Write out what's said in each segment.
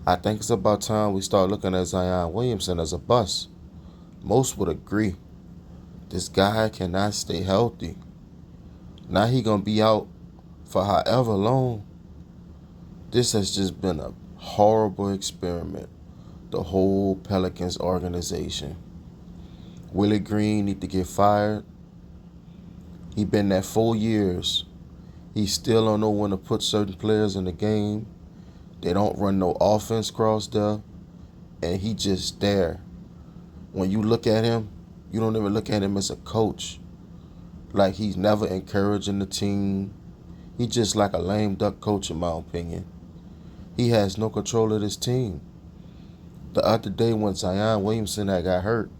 I think it's about time we start looking at Zion Williamson as a bust. Most would agree. This guy cannot stay healthy. Now he gonna be out for however long. This has just been a horrible experiment. The whole Pelicans organization. Willie Green need to get fired. He been there 4 years. He still don't know when to put certain players in the game. They don't run no offense cross there. And he just there. When you look at him, you don't even look at him as a coach. Like he's never encouraging the team. He just like a lame duck coach in my opinion. He has no control of this team. The other day when Zion Williamson had got hurt,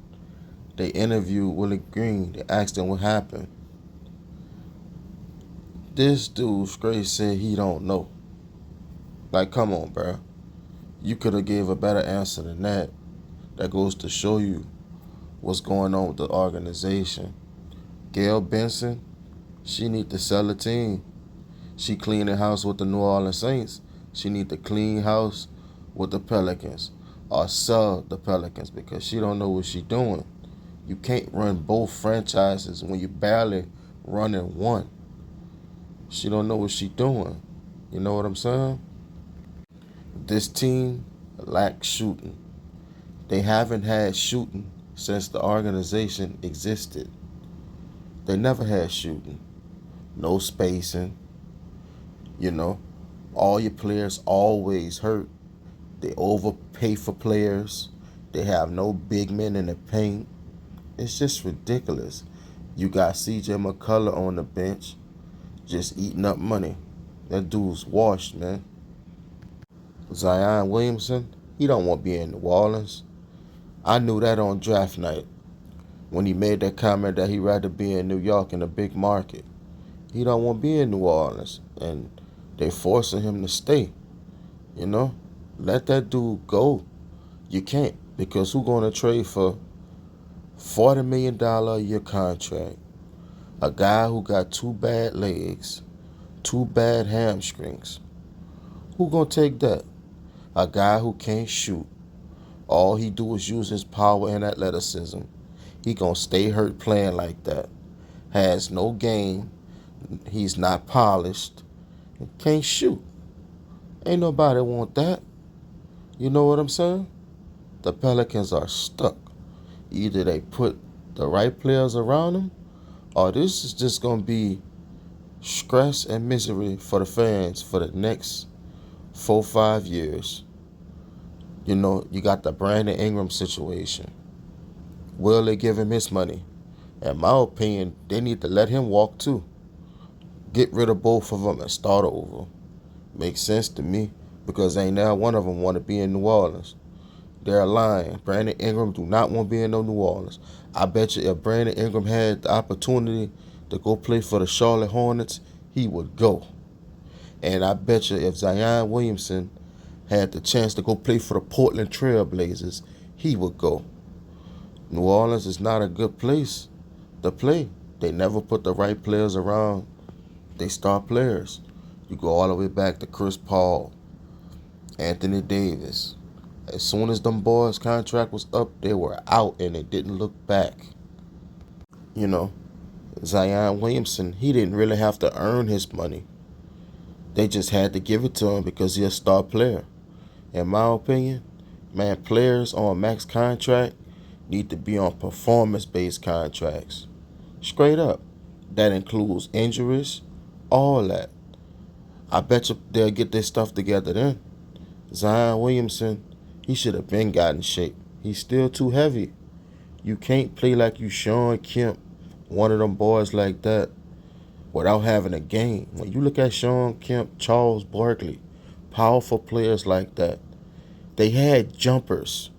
they interviewed Willie Green. They asked him what happened. This dude straight said he don't know. Like, come on, bro. You could have gave a better answer than that. That goes to show you what's going on with the organization. Gail Benson, she need to sell the team. She cleaned the house with the New Orleans Saints. She need to clean house with the Pelicans or sell the Pelicans because she don't know what she doing. You can't run both franchises when you barely running one. She don't know what she doing. You know what I'm saying? This team lacks shooting. They haven't had shooting since the organization existed. They never had shooting. No spacing. You know, all your players always hurt. They overpay for players. They have no big men in the paint. It's just ridiculous. You got C.J. McCullough on the bench just eating up money. That dude's washed, man. Zion Williamson, he don't want to be in New Orleans. I knew that on draft night when he made that comment that he'd rather be in New York in a big market. He don't want to be in New Orleans, and they forcing him to stay. You know, let that dude go. You can't, because who going to trade for $40 million a year contract? A guy who got two bad legs, two bad hamstrings. Who gonna take that? A guy who can't shoot. All he do is use his power and athleticism. He gonna stay hurt playing like that. Has no game. He's not polished. Can't shoot. Ain't nobody want that. You know what I'm saying? The Pelicans are stuck. Either they put the right players around them, or this is just gonna be stress and misery for the fans for the next 4-5 years. You know, you got the Brandon Ingram situation. Will they give him his money? In my opinion, they need to let him walk too. Get rid of both of them and start over. Makes sense to me because ain't now one of them want to be in New Orleans. They're lying. Brandon Ingram do not want to be in no New Orleans. I bet you if Brandon Ingram had the opportunity to go play for the Charlotte Hornets, he would go. And I bet you if Zion Williamson had the chance to go play for the Portland Trail Blazers, he would go. New Orleans is not a good place to play. They never put the right players around they star players. You go all the way back to Chris Paul, Anthony Davis. As soon as them boys' contract was up, they were out and they didn't look back. You know, Zion Williamson, he didn't really have to earn his money. They just had to give it to him because he's a star player. In my opinion, man, players on max contract need to be on performance-based contracts. Straight up. That includes injuries, all that. I bet you they'll get their stuff together then. Zion Williamson, he should have been got in shape. He's still too heavy. You can't play like you Sean Kemp, one of them boys like that, without having a game. When you look at Sean Kemp, Charles Barkley, powerful players like that, they had jumpers.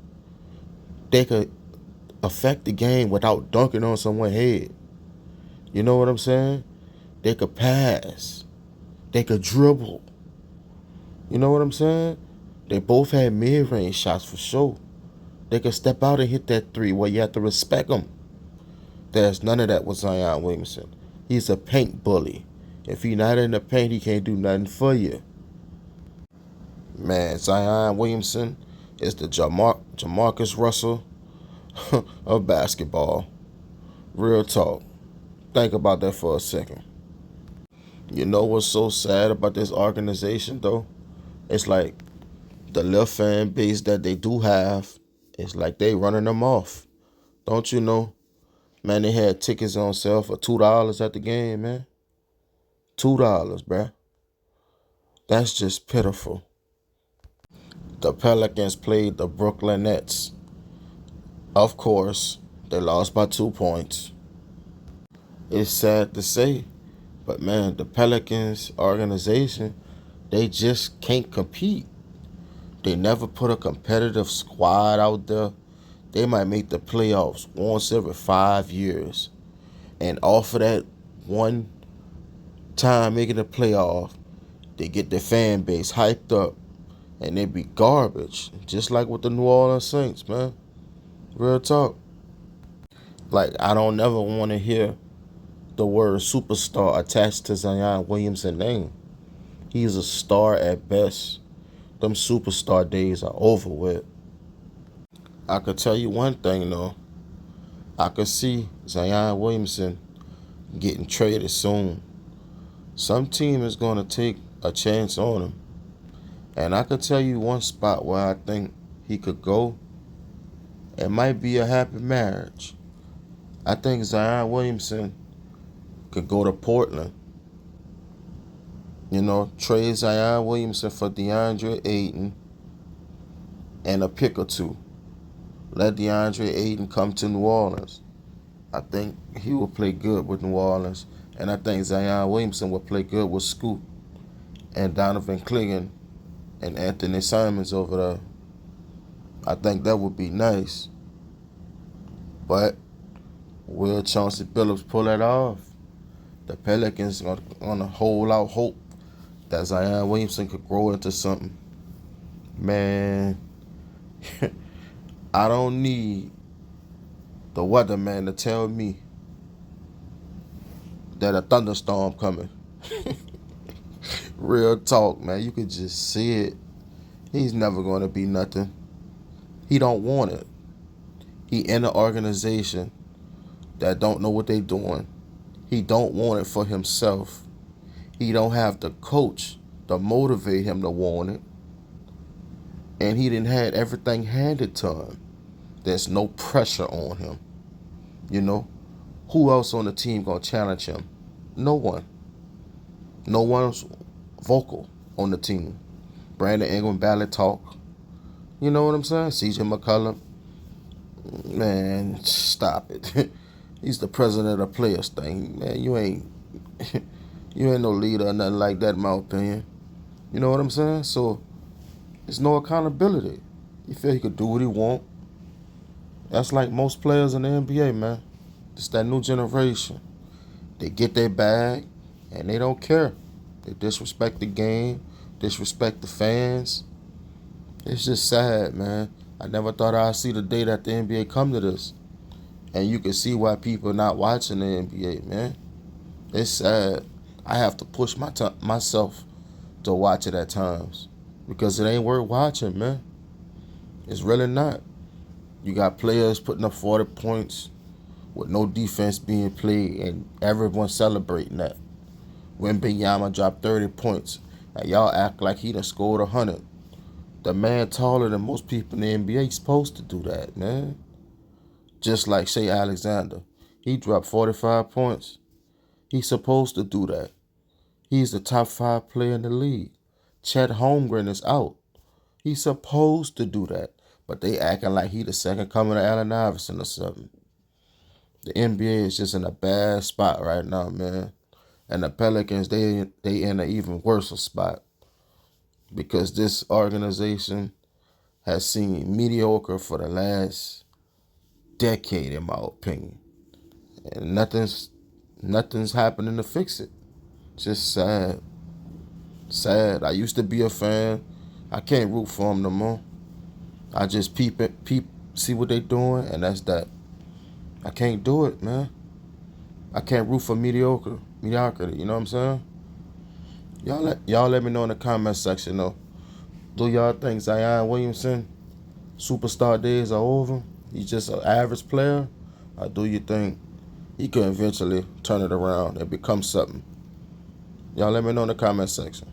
They could affect the game without dunking on someone's head. You know what I'm saying? They could pass. They could dribble. You know what I'm saying? They both had mid-range shots for sure. They could step out and hit that three where you have to respect them. There's none of that with Zion Williamson. He's a paint bully. If he's not in the paint, he can't do nothing for you. Man, Zion Williamson is the Jamarcus Russell of basketball. Real talk. Think about that for a second. You know what's so sad about this organization, though? It's like the little fan base that they do have, it's like they running them off. Don't you know? Man, they had tickets on sale for $2 at the game, man. $2, bruh. That's just pitiful. The Pelicans played the Brooklyn Nets. Of course, they lost by 2 points. It's sad to say, but man, the Pelicans organization, they just can't compete. They never put a competitive squad out there. They might make the playoffs once every 5 years. And off of that one time making the playoff, they get their fan base hyped up and they be garbage. Just like with the New Orleans Saints, man. Real talk. Like, I don't never want to hear the word superstar attached to Zion Williamson's name. He's a star at best. Them superstar days are over with. I could tell you one thing though. I could see Zion Williamson getting traded soon. Some team is going to take a chance on him. And I could tell you one spot where I think he could go. It might be a happy marriage. I think Zion Williamson could go to Portland. You know, trade Zion Williamson for DeAndre Ayton and a pick or two. Let DeAndre Ayton come to New Orleans. I think he will play good with New Orleans. And I think Zion Williamson will play good with Scoot and Donovan Clingan and Anthony Simons over there. I think that would be nice. But will Chauncey Billups pull that off? The Pelicans are going to hold out hope that Zion Williamson could grow into something. Man, I don't need the weatherman to tell me that a thunderstorm coming. Real talk, man. You could just see it. He's never going to be nothing. He don't want it. He in an organization that don't know what they doing. He don't want it for himself. He don't have the coach to motivate him to want it. And he didn't had everything handed to him. There's no pressure on him. You know? Who else on the team gonna challenge him? No one. No one's vocal on the team. Brandon Ingram barely talk. You know what I'm saying? CJ McCollum. Man, stop it. He's the president of the players thing. Man, you ain't no leader or nothing like that in my opinion. You know what I'm saying? So there's no accountability. He feel he could do what he want. That's like most players in the NBA, man. It's that new generation. They get their bag and they don't care. They disrespect the game, disrespect the fans. It's just sad, man. I never thought I'd see the day that the NBA come to this. And you can see why people are not watching the NBA, man. It's sad. I have to push myself to watch it at times. Because it ain't worth watching, man. It's really not. You got players putting up 40 points with no defense being played and everyone celebrating that. When Wembanyama dropped 30 points and y'all act like he done scored 100. The man taller than most people in the NBA supposed to do that, man. Just like Shai Alexander. He dropped 45 points. He's supposed to do that. He's the top 5 player in the league. Chet Holmgren is out. He's supposed to do that. But they acting like he the second coming of Allen Iverson or something. The NBA is just in a bad spot right now, man. And the Pelicans, they in an even worse spot. Because this organization has seen mediocre for the last decade, in my opinion. And nothing's happening to fix it. Just sad. Sad. I used to be a fan. I can't root for them no more. I just peep, see what they doing, and that's that. I can't do it, man. I can't root for mediocrity. You know what I'm saying? Y'all let me know in the comment section though. Do y'all think Zion Williamson superstar days are over? He's just an average player? Or do you think he could eventually turn it around and become something? Y'all let me know in the comment section.